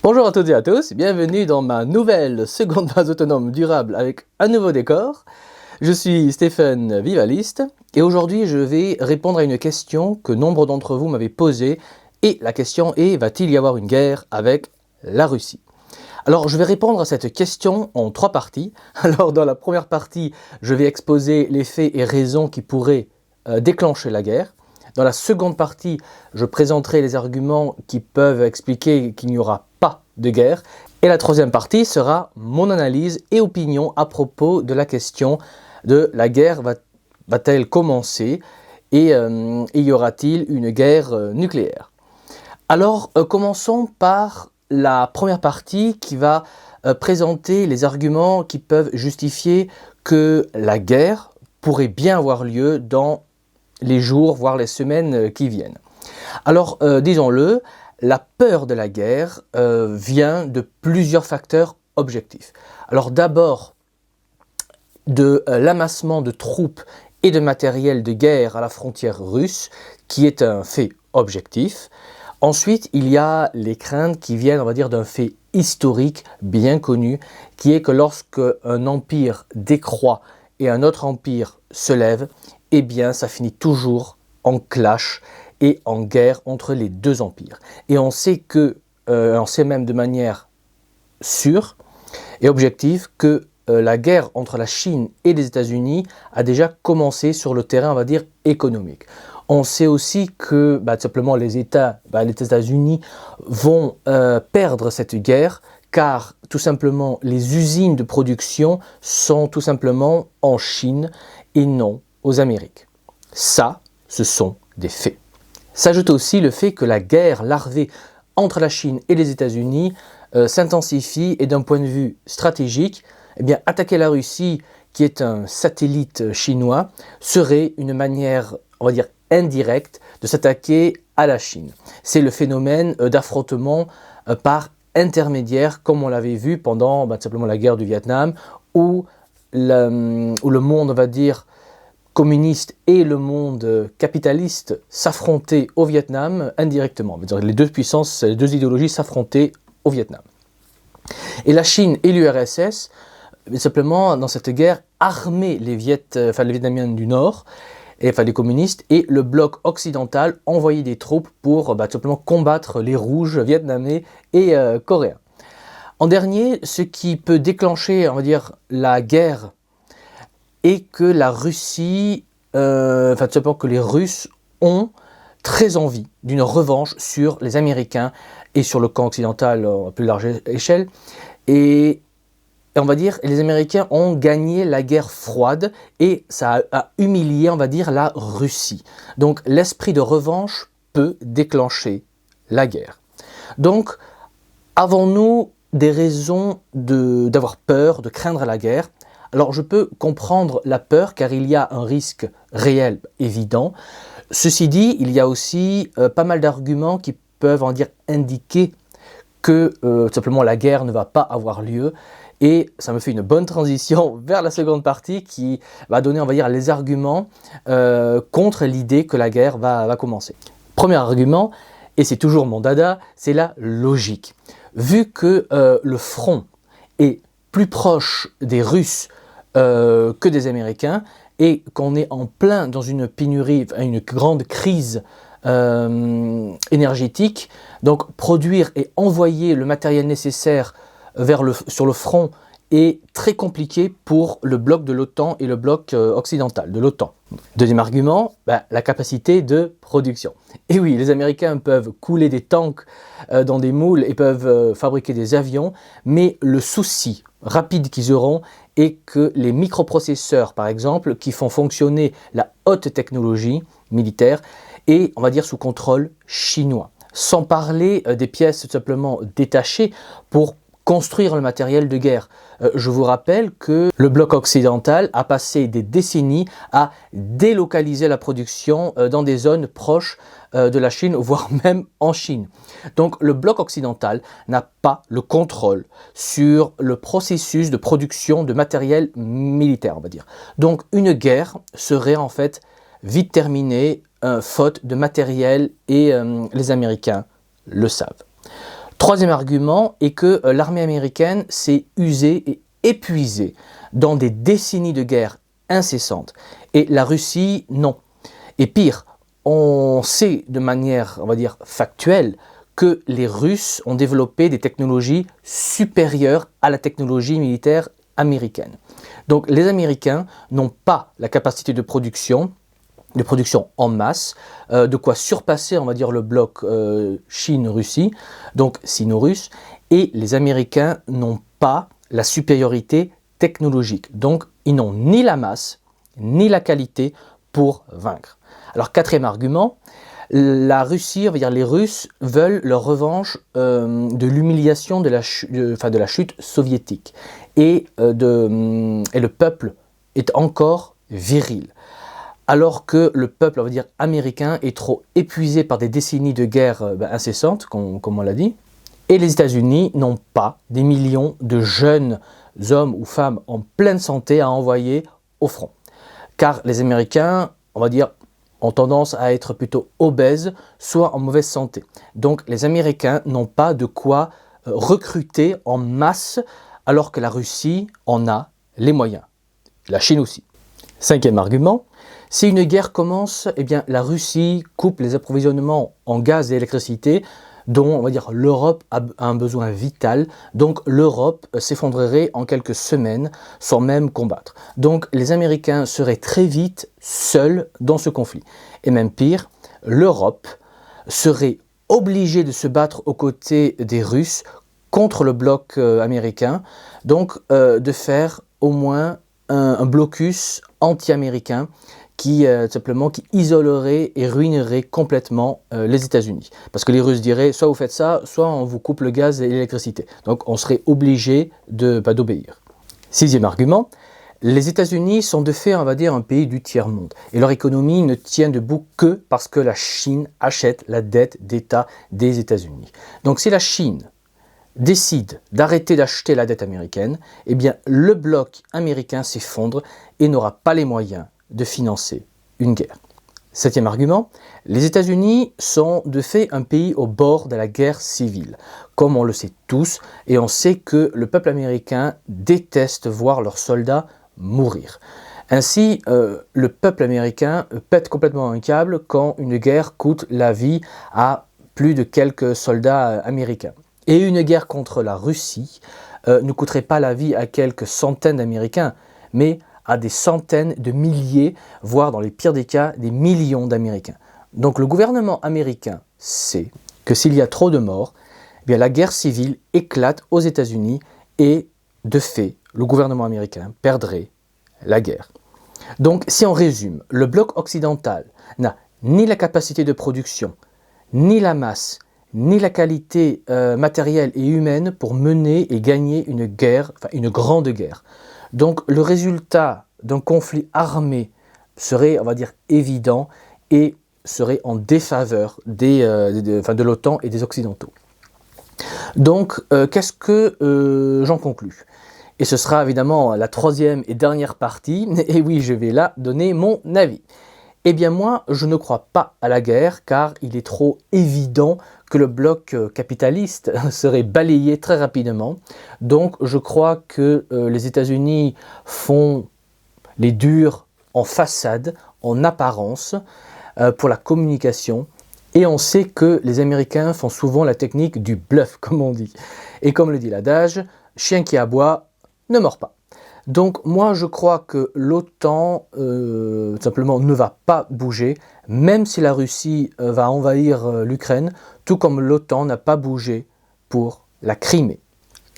Bonjour à toutes et à tous, bienvenue dans ma nouvelle seconde base autonome durable avec un nouveau décor. Je suis Stéphane Vivaliste et aujourd'hui je vais répondre à une question que nombre d'entre vous m'avaient posée et la question est: va-t-il y avoir une guerre avec la Russie? Alors je vais répondre à cette question en trois parties. Alors dans la première partie, je vais exposer les faits et raisons qui pourraient déclencher la guerre. Dans la seconde partie, je présenterai les arguments qui peuvent expliquer qu'il n'y aura pas de guerre. Et la troisième partie sera mon analyse et opinion à propos de la question de la guerre va-t-elle commencer et y aura-t-il une guerre nucléaire? Alors commençons par la première partie qui va présenter les arguments qui peuvent justifier que la guerre pourrait bien avoir lieu dans les jours, voire les semaines qui viennent. Alors, disons-le, la peur de la guerre vient de plusieurs facteurs objectifs. Alors d'abord, de l'amassement de troupes et de matériel de guerre à la frontière russe, qui est un fait objectif. Ensuite, il y a les craintes qui viennent, on va dire, d'un fait historique bien connu, qui est que lorsque un empire décroît et un autre empire se lève, eh bien ça finit toujours en clash et en guerre entre les deux empires. Et on sait même de manière sûre et objective que la guerre entre la Chine et les États-Unis a déjà commencé sur le terrain, on va dire, économique. On sait aussi que tout simplement les États-Unis vont perdre cette guerre car tout simplement les usines de production sont tout simplement en Chine et non aux Amériques. Ça, ce sont des faits. S'ajoute aussi le fait que la guerre larvée entre la Chine et les États-Unis s'intensifie et d'un point de vue stratégique, eh bien, attaquer la Russie, qui est un satellite chinois, serait une manière, on va dire, indirecte de s'attaquer à la Chine. C'est le phénomène d'affrontement par intermédiaire, comme on l'avait vu pendant tout simplement la guerre du Vietnam, où le monde, on va dire, communiste et le monde capitaliste s'affrontaient au Vietnam indirectement. Les deux puissances, les deux idéologies s'affrontaient au Vietnam. Et la Chine et l'URSS, simplement dans cette guerre, armaient les Vietnamiens du Nord, les communistes, et le bloc occidental envoyait des troupes pour tout simplement combattre les rouges vietnamais et coréens. En dernier, ce qui peut déclencher, on va dire, la guerre et que la Russie, tout simplement que les Russes ont très envie d'une revanche sur les Américains et sur le camp occidental à plus large échelle. Et on va dire, les Américains ont gagné la guerre froide et ça a humilié, on va dire, la Russie. Donc l'esprit de revanche peut déclencher la guerre. Donc, avons-nous des raisons d'avoir peur, de craindre la guerre? Alors je peux comprendre la peur car il y a un risque réel, évident. Ceci dit, il y a aussi pas mal d'arguments qui peuvent en dire indiquer que tout simplement la guerre ne va pas avoir lieu. Et ça me fait une bonne transition vers la seconde partie qui va donner, on va dire, les arguments contre l'idée que la guerre va commencer. Premier argument, et c'est toujours mon dada, c'est la logique. Vu que le front est plus proche des Russes que des Américains et qu'on est en plein dans une pénurie, une grande crise énergétique, donc produire et envoyer le matériel nécessaire sur le front est très compliqué pour le bloc de l'OTAN et le bloc occidental de l'OTAN. Deuxième argument, la capacité de production. Et oui, les Américains peuvent couler des tanks dans des moules et peuvent fabriquer des avions, mais le souci rapide qu'ils auront est que les microprocesseurs, par exemple, qui font fonctionner la haute technologie militaire, est, on va dire, sous contrôle chinois. Sans parler des pièces tout simplement détachées pour construire le matériel de guerre. Je vous rappelle que le bloc occidental a passé des décennies à délocaliser la production dans des zones proches de la Chine, voire même en Chine. Donc le bloc occidental n'a pas le contrôle sur le processus de production de matériel militaire, on va dire. Donc une guerre serait en fait vite terminée faute de matériel et les Américains le savent. Troisième argument est que l'armée américaine s'est usée et épuisée dans des décennies de guerre incessantes. Et la Russie, non. Et pire, on sait de manière, on va dire, factuelle, que les Russes ont développé des technologies supérieures à la technologie militaire américaine. Donc les Américains n'ont pas la capacité de production en masse, de quoi surpasser, on va dire, le bloc Chine-Russie, donc sino-russe, et les Américains n'ont pas la supériorité technologique. Donc ils n'ont ni la masse, ni la qualité pour vaincre. Alors quatrième argument, la Russie, on va dire les Russes, veulent leur revanche de l'humiliation de la chute soviétique. Et le peuple est encore viril. Alors que le peuple, on va dire, américain est trop épuisé par des décennies de guerre incessantes, comme on l'a dit. Et les États-Unis n'ont pas des millions de jeunes hommes ou femmes en pleine santé à envoyer au front. Car les Américains, on va dire, ont tendance à être plutôt obèses, soit en mauvaise santé. Donc les Américains n'ont pas de quoi recruter en masse, alors que la Russie en a les moyens. La Chine aussi. Cinquième argument, si une guerre commence, eh bien la Russie coupe les approvisionnements en gaz et électricité dont, on va dire, l'Europe a un besoin vital. Donc l'Europe s'effondrerait en quelques semaines sans même combattre. Donc les Américains seraient très vite seuls dans ce conflit. Et même pire, l'Europe serait obligée de se battre aux côtés des Russes contre le bloc américain, donc de faire au moins un blocus anti-américain qui isolerait et ruinerait complètement les États-Unis. Parce que les Russes diraient, soit vous faites ça, soit on vous coupe le gaz et l'électricité. Donc on serait obligé d'obéir. Sixième argument, les États-Unis sont de fait, on va dire, un pays du tiers-monde. Et leur économie ne tient debout que parce que la Chine achète la dette d'État des États-Unis. Donc si la Chine décide d'arrêter d'acheter la dette américaine, eh bien le bloc américain s'effondre et n'aura pas les moyens de financer une guerre. Septième argument, les États-Unis sont de fait un pays au bord de la guerre civile, comme on le sait tous, et on sait que le peuple américain déteste voir leurs soldats mourir. Ainsi, le peuple américain pète complètement un câble quand une guerre coûte la vie à plus de quelques soldats américains. Et une guerre contre la Russie ne coûterait pas la vie à quelques centaines d'Américains, mais à des centaines de milliers, voire dans les pires des cas, des millions d'Américains. Donc le gouvernement américain sait que s'il y a trop de morts, eh bien la guerre civile éclate aux États-Unis et, de fait, le gouvernement américain perdrait la guerre. Donc si on résume, le bloc occidental n'a ni la capacité de production, ni la masse, ni la qualité matérielle et humaine pour mener et gagner une guerre, une grande guerre. Donc le résultat d'un conflit armé serait, on va dire, évident et serait en défaveur de l'OTAN et des Occidentaux. Donc qu'est-ce que j'en conclus? Et ce sera évidemment la troisième et dernière partie, et oui, je vais là donner mon avis. Eh bien moi, je ne crois pas à la guerre car il est trop évident que le bloc capitaliste serait balayé très rapidement. Donc je crois que les États-Unis font les durs en façade, en apparence, pour la communication. Et on sait que les Américains font souvent la technique du bluff, comme on dit. Et comme le dit l'adage, chien qui aboie ne mord pas. Donc moi je crois que l'OTAN simplement ne va pas bouger, même si la Russie va envahir l'Ukraine, tout comme l'OTAN n'a pas bougé pour la Crimée.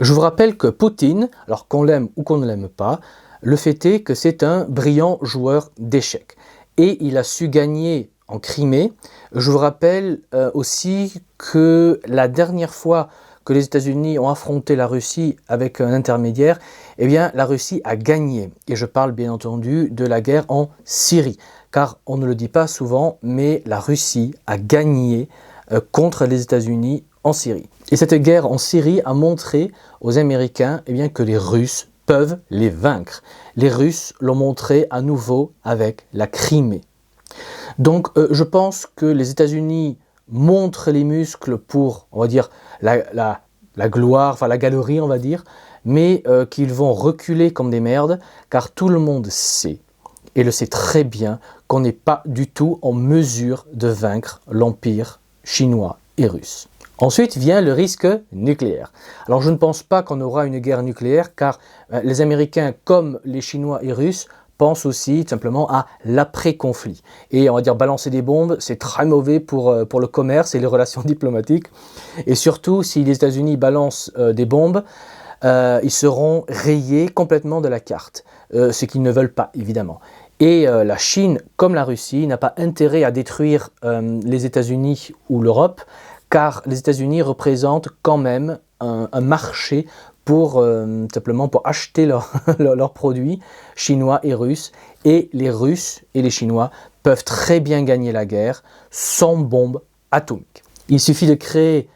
Je vous rappelle que Poutine, alors qu'on l'aime ou qu'on ne l'aime pas, le fait est que c'est un brillant joueur d'échecs. Et il a su gagner en Crimée. Je vous rappelle aussi que la dernière fois que les États-Unis ont affronté la Russie avec un intermédiaire, eh bien la Russie a gagné. Et je parle bien entendu de la guerre en Syrie. Car on ne le dit pas souvent, mais la Russie a gagné contre les États-Unis en Syrie. Et cette guerre en Syrie a montré aux Américains eh bien, que les Russes peuvent les vaincre. Les Russes l'ont montré à nouveau avec la Crimée. Donc je pense que les États-Unis montrent les muscles pour, on va dire, la gloire, enfin la galerie, on va dire, mais qu'ils vont reculer comme des merdes, car tout le monde sait, et le sait très bien, qu'on n'est pas du tout en mesure de vaincre l'empire chinois et russe. Ensuite vient le risque nucléaire. Alors je ne pense pas qu'on aura une guerre nucléaire, car les Américains, comme les Chinois et Russes, pensent aussi tout simplement à l'après-conflit. Et on va dire balancer des bombes, c'est très mauvais pour le commerce et les relations diplomatiques. Et surtout, si les États-Unis balancent des bombes, ils seront rayés complètement de la carte, ce qu'ils ne veulent pas évidemment. Et la Chine, comme la Russie, n'a pas intérêt à détruire les États-Unis ou l'Europe, car les États-Unis représentent quand même un marché pour simplement pour acheter leurs produits chinois et russes. Et les Russes et les Chinois peuvent très bien gagner la guerre sans bombe atomique. Il suffit de créer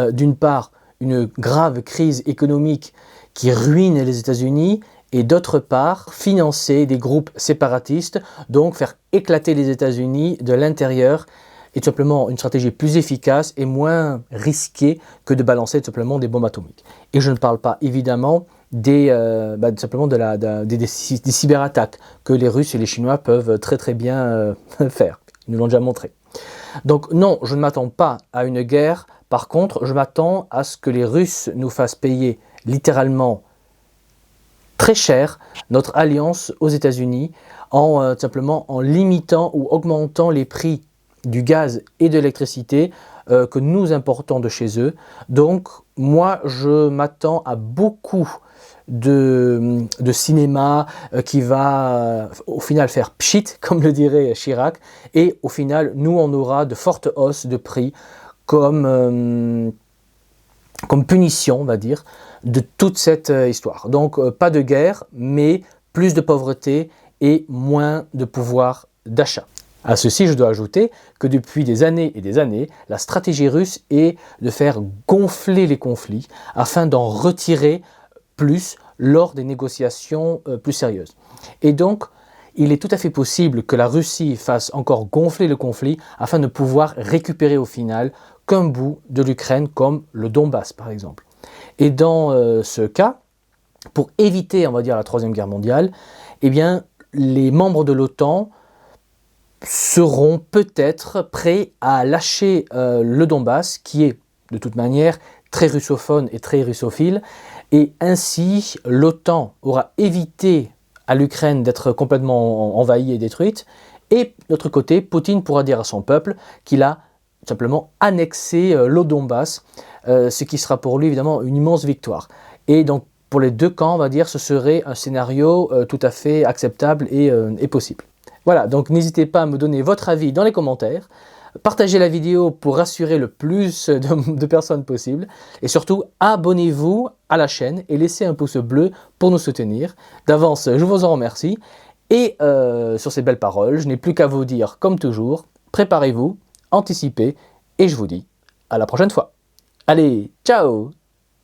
d'une part une grave crise économique qui ruine les États-Unis et d'autre part financer des groupes séparatistes, donc faire éclater les États-Unis de l'intérieur, et tout simplement une stratégie plus efficace et moins risquée que de balancer tout simplement des bombes atomiques. Et je ne parle pas évidemment simplement des cyberattaques que les Russes et les Chinois peuvent très bien faire. Ils nous l'ont déjà montré. Donc non, je ne m'attends pas à une guerre. Par contre, je m'attends à ce que les Russes nous fassent payer littéralement très cher notre alliance aux États-Unis simplement en limitant ou augmentant les prix du gaz et de l'électricité que nous importons de chez eux. Donc moi je m'attends à beaucoup de cinéma qui va au final faire pchit, comme le dirait Chirac, et au final nous on aura de fortes hausses de prix comme punition, on va dire, de toute cette histoire. Donc pas de guerre, mais plus de pauvreté et moins de pouvoir d'achat. À ceci, je dois ajouter que depuis des années et des années, la stratégie russe est de faire gonfler les conflits afin d'en retirer plus lors des négociations plus sérieuses. Et donc, il est tout à fait possible que la Russie fasse encore gonfler le conflit afin de pouvoir récupérer au final qu'un bout de l'Ukraine comme le Donbass par exemple. Et dans ce cas, pour éviter, on va dire, la Troisième Guerre mondiale, eh bien, les membres de l'OTAN seront peut-être prêts à lâcher le Donbass, qui est de toute manière très russophone et très russophile, et ainsi l'OTAN aura évité à l'Ukraine d'être complètement envahie et détruite, et de l'autre côté, Poutine pourra dire à son peuple qu'il a simplement annexé le Donbass, ce qui sera pour lui évidemment une immense victoire. Et donc pour les deux camps, on va dire, ce serait un scénario tout à fait acceptable et possible. Voilà, donc n'hésitez pas à me donner votre avis dans les commentaires, partagez la vidéo pour rassurer le plus de personnes possible, et surtout abonnez-vous à la chaîne et laissez un pouce bleu pour nous soutenir. D'avance, je vous en remercie, et sur ces belles paroles, je n'ai plus qu'à vous dire, comme toujours, préparez-vous, anticipez, et je vous dis à la prochaine fois. Allez, ciao!